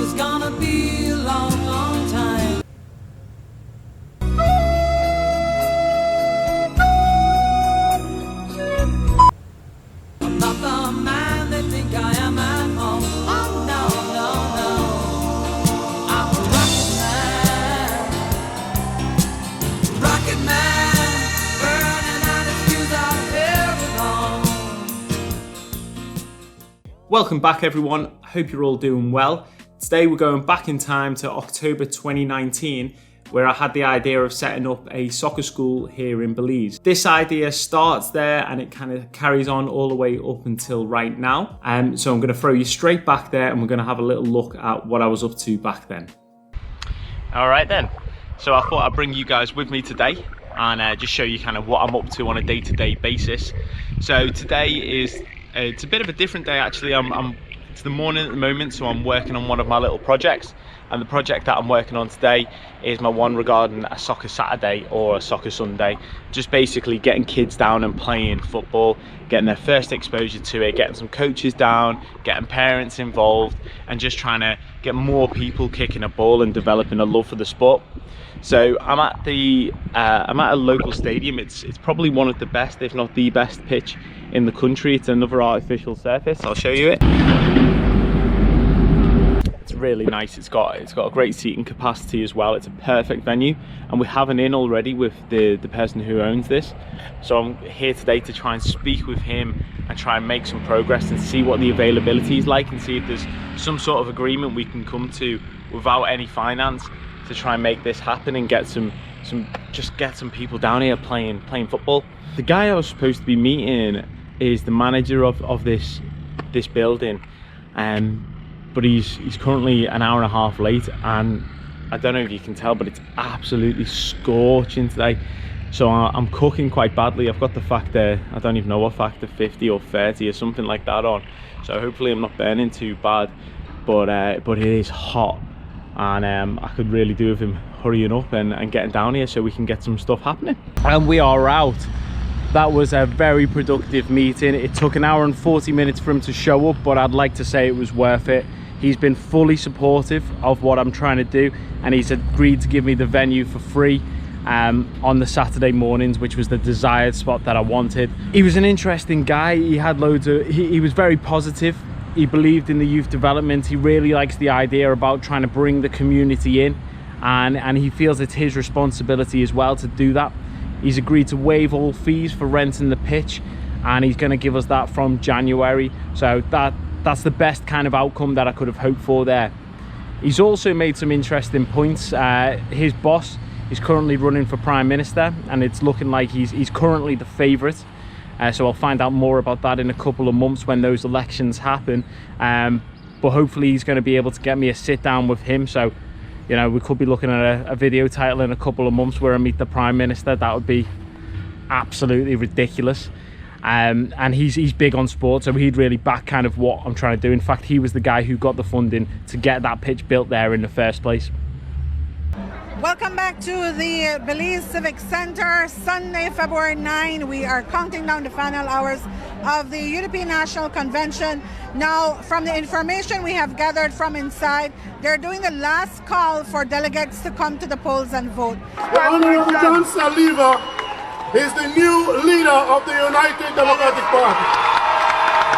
It's gonna be a long, long time. I'm not the man they think I am at home. Oh no, no, no. I'm a rocket man, burning out his fuse out of every home. Welcome back everyone, I hope you're all doing well. Today we're going back in time to October 2019 where I had the idea of setting up a soccer school here in Belize. This idea starts there and it kind of carries on all the way up until right now. So I'm going to throw you straight back there and we're going to have a little look at what I was up to back then. Alright then, so I thought I'd bring you guys with me today and just show you kind of what I'm up to on a day-to-day basis. So today is it's a bit of a different day actually. It's the morning at the moment, so I'm working on one of my little projects, and the project that I'm working on today is my one regarding a soccer Saturday or a soccer Sunday. Just basically getting kids down and playing football, getting their first exposure to it, getting some coaches down, getting parents involved, and just trying to get more people kicking a ball and developing a love for the sport. So I'm at a local stadium. It's probably one of the best, if not the best pitch in the country. It's another artificial surface. I'll show you it. It's really nice. It's got a great seating capacity as well. It's a perfect venue, and we have an in already with the person who owns this. So I'm here today to try and speak with him and try and make some progress and see what the availability is like, and see if there's some sort of agreement we can come to without any finance to try and make this happen and get some people down here playing football. The guy I was supposed to be meeting is the manager of this building, but he's currently an hour and a half late, and I don't know if you can tell, but it's absolutely scorching today. So I'm cooking quite badly. I've got the factor, I don't even know what factor, 50 or 30 or something like that on, so hopefully I'm not burning too bad, but it is hot, and I could really do with him hurrying up and getting down here so we can get some stuff happening. And we are out. That was a very productive meeting. It took an hour and 40 minutes for him to show up, but I'd like to say it was worth it. He's been fully supportive of what I'm trying to do, and he's agreed to give me the venue for free on the Saturday mornings, which was the desired spot that I wanted. He was an interesting guy. He had he was very positive. He believed in the youth development. He really likes the idea about trying to bring the community in, and he feels it's his responsibility as well to do that. He's agreed to waive all fees for renting the pitch, and he's going to give us that from January. So that's the best kind of outcome that I could have hoped for there. He's also made some interesting points. His boss is currently running for Prime Minister, and it's looking like he's currently the favourite. So I'll find out more about that in a couple of months when those elections happen. But hopefully he's going to be able to get me a sit down with him. So, you know, we could be looking at a video title in a couple of months where I meet the Prime Minister. That would be absolutely ridiculous. And he's big on sport, so he'd really back kind of what I'm trying to do. In fact, he was the guy who got the funding to get that pitch built there in the first place. Welcome back to the Belize Civic Center, Sunday, February 9. We are counting down the final hours of the European National Convention. Now, from the information we have gathered from inside, they're doing the last call for delegates to come to the polls and vote. The Honorable John Saliva is the new leader of the United Democratic Party.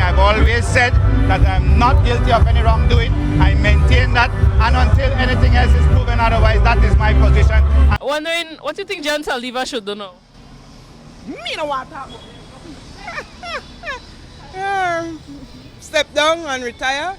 I've always said that I'm not guilty of any wrongdoing. I maintain that, and until anything else is proven otherwise, that is my position. Wondering, what do you think John Saliva should do now? Me no want to step down and retire.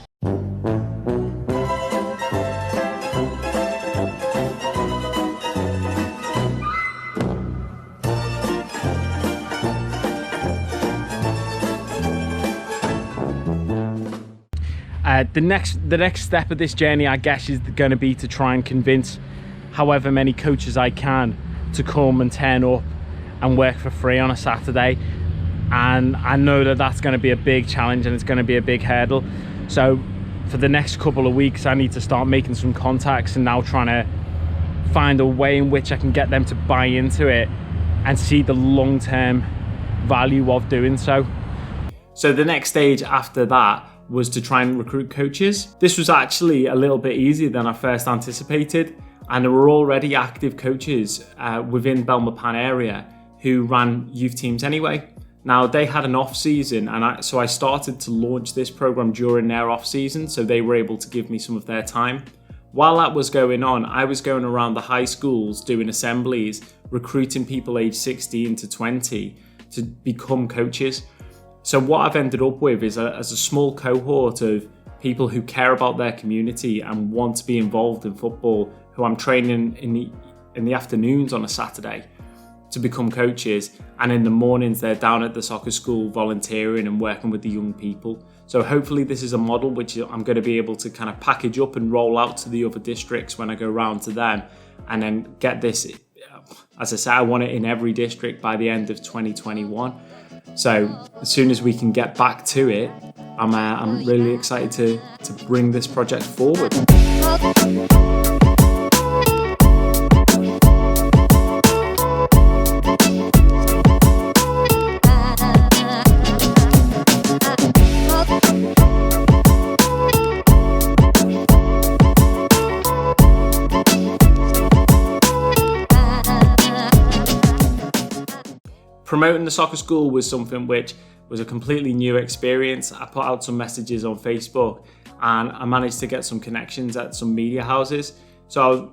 The next step of this journey, I guess, is going to be to try and convince however many coaches I can to come and turn up and work for free on a Saturday. And I know that that's going to be a big challenge and it's going to be a big hurdle. So for the next couple of weeks, I need to start making some contacts and now trying to find a way in which I can get them to buy into it and see the long-term value of doing so. So the next stage after that was to try and recruit coaches. This was actually a little bit easier than I first anticipated, and there were already active coaches within Belmopan area who ran youth teams anyway. Now they had an off season, and so I started to launch this program during their off season, so they were able to give me some of their time. While that was going on, I was going around the high schools doing assemblies, recruiting people aged 16 to 20 to become coaches. So what I've ended up with is a small cohort of people who care about their community and want to be involved in football, who I'm training in the afternoons on a Saturday to become coaches, and in the mornings they're down at the soccer school volunteering and working with the young people. So hopefully this is a model which I'm going to be able to kind of package up and roll out to the other districts when I go round to them, and then get this, as I say, I want it in every district by the end of 2021. So as soon as we can get back to it, I'm really excited to bring this project forward. Promoting the soccer school was something which was a completely new experience. I put out some messages on Facebook and I managed to get some connections at some media houses. So I was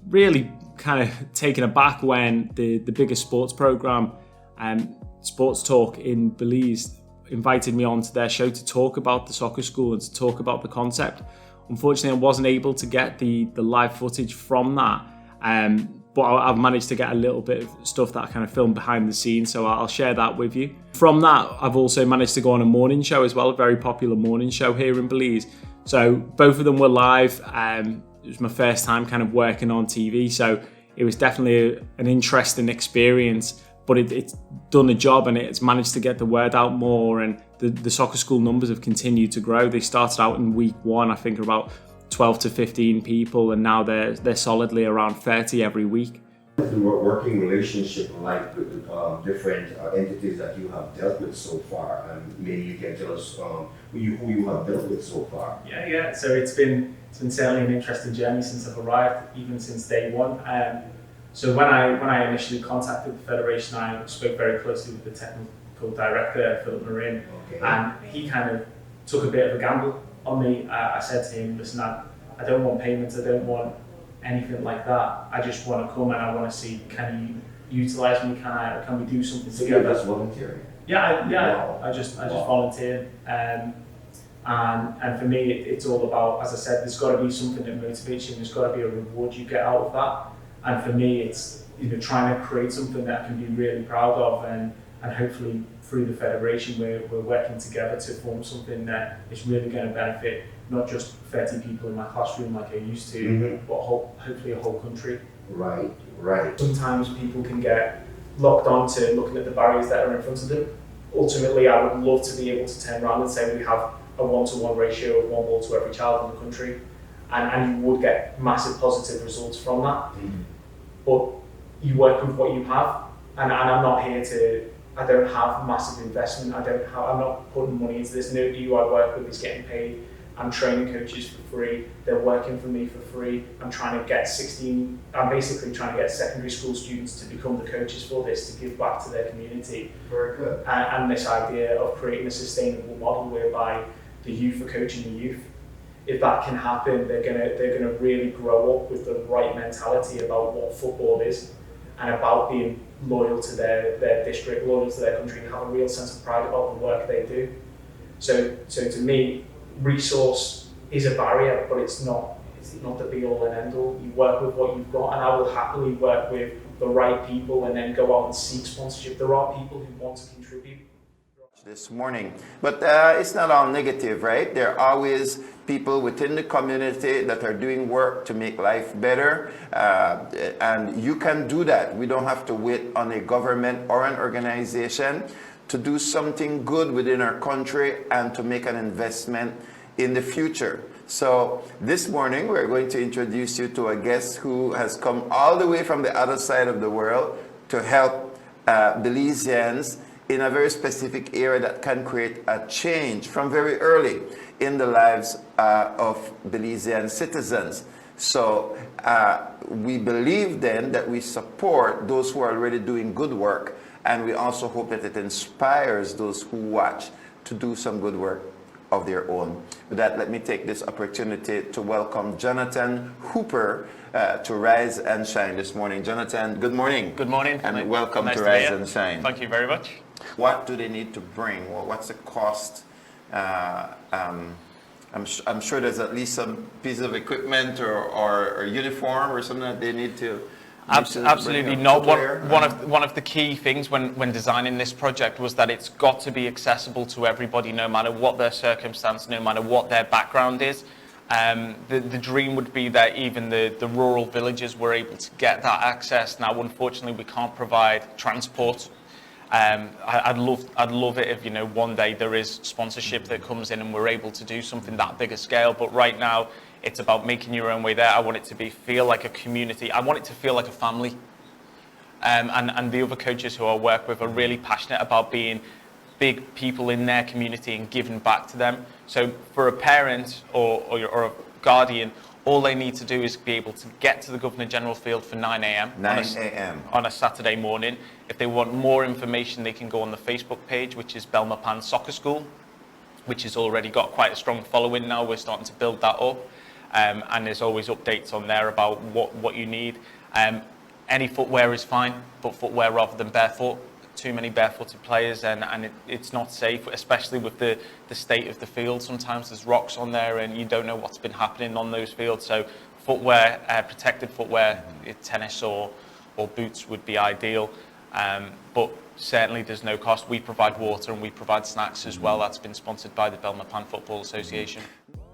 really kind of taken aback when the biggest sports program, Sports Talk in Belize, invited me onto their show to talk about the soccer school and to talk about the concept. Unfortunately, I wasn't able to get the live footage from that. But I've managed to get a little bit of stuff that I kind of filmed behind the scenes, so I'll share that with you. From that, I've also managed to go on a morning show as well, a very popular morning show here in Belize. So both of them were live. It was my first time kind of working on TV, so it was definitely an interesting experience, but it's done the job and it's managed to get the word out more, and the soccer school numbers have continued to grow. They started out in week 1, I think about 12 to 15 people, and now they're solidly around 30 every week. The working relationship like with the different entities that you have dealt with so far, and maybe you can tell us who you have dealt with so far. Yeah. So it's been certainly an interesting journey since I've arrived, even since day one. So when I initially contacted the federation, I spoke very closely with the technical director, Philip Marin, and he kind of took a bit of a gamble on me. I said to him, listen, I don't want payments, I don't want anything like that. I just want to come and I want to see, can you utilize me? Can we do something together? That's volunteering. I just volunteered. And for me, it's all about, as I said, there's got to be something that motivates you, and there's got to be a reward you get out of that. And for me, it's trying to create something that I can be really proud of, and hopefully through the federation we're working together to form something that is really going to benefit not just 30 people in my classroom like I used to, but hopefully a whole country. Right. Sometimes people can get locked on to looking at the barriers that are in front of them. Ultimately, I would love to be able to turn around and say we have a 1-to-1 ratio of 1 ball to every child in the country, and you would get massive positive results from that. But you work with what you have, and I'm not here to, I don't have massive investment, I'm not putting money into this. Nobody who I work with is getting paid. I'm training coaches for free, they're working for me for free. I'm basically trying to get secondary school students to become the coaches for this, to give back to their community. Very good. And this idea of creating a sustainable model whereby the youth are coaching the youth. If that can happen, they're gonna really grow up with the right mentality about what football is, and about being loyal to their district, loyal to their country, and have a real sense of pride about the work they do. So to me, resource is a barrier, but it's not the be all and end all. You work with what you've got, and I will happily work with the right people and then go out and seek sponsorship. There are people who want to contribute. This morning, but it's not all negative, right? There are always people within the community that are doing work to make life better, and you can do that. We don't have to wait on a government or an organization to do something good within our country and to make an investment in the future. So this morning we're going to introduce you to a guest who has come all the way from the other side of the world to help Belizeans in a very specific area that can create a change from very early in the lives of Belizean citizens. So we believe then that we support those who are already doing good work, and we also hope that it inspires those who watch to do some good work of their own. With that, let me take this opportunity to welcome Jonathan Hooper to Rise and Shine this morning. Jonathan, good morning. Good morning. And welcome nice to be Rise here. and Shine. Thank you very much. What do they need to bring? Well, what's the cost? I'm sure there's at least some piece of equipment or uniform or something that they need to. Absolutely not. One of the key things when designing this project was that it's got to be accessible to everybody, no matter what their circumstance, no matter what their background is. The dream would be that even the rural villages were able to get that access. Now, unfortunately, we can't provide transport. I'd love it if, you know, one day there is sponsorship that comes in and we're able to do something that big a scale. But right now, it's about making your own way there. I want it to feel like a community. I want it to feel like a family. And the other coaches who I work with are really passionate about being big people in their community and giving back to them. So for a parent or a guardian, all they need to do is be able to get to the Governor General Field for 9 a.m. on a Saturday morning. If they want more information, they can go on the Facebook page, which is Belmopan Soccer School, which has already got quite a strong following now. We're starting to build that up. And there's always updates on there about what you need. Any footwear is fine, but footwear rather than barefoot. Too many barefooted players, and it's not safe, especially with the state of the field. Sometimes there's rocks on there and you don't know what's been happening on those fields. So footwear, protected footwear, tennis or boots would be ideal. But certainly there's no cost. We provide water and we provide snacks as well. That's been sponsored by the Belmopan Football Association.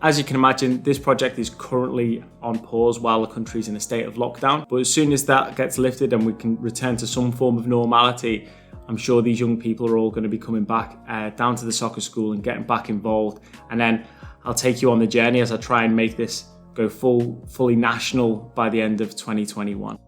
As you can imagine, this project is currently on pause while the country's in a state of lockdown. But as soon as that gets lifted and we can return to some form of normality, I'm sure these young people are all going to be coming back down to the soccer school and getting back involved. And then I'll take you on the journey as I try and make this go fully national by the end of 2021.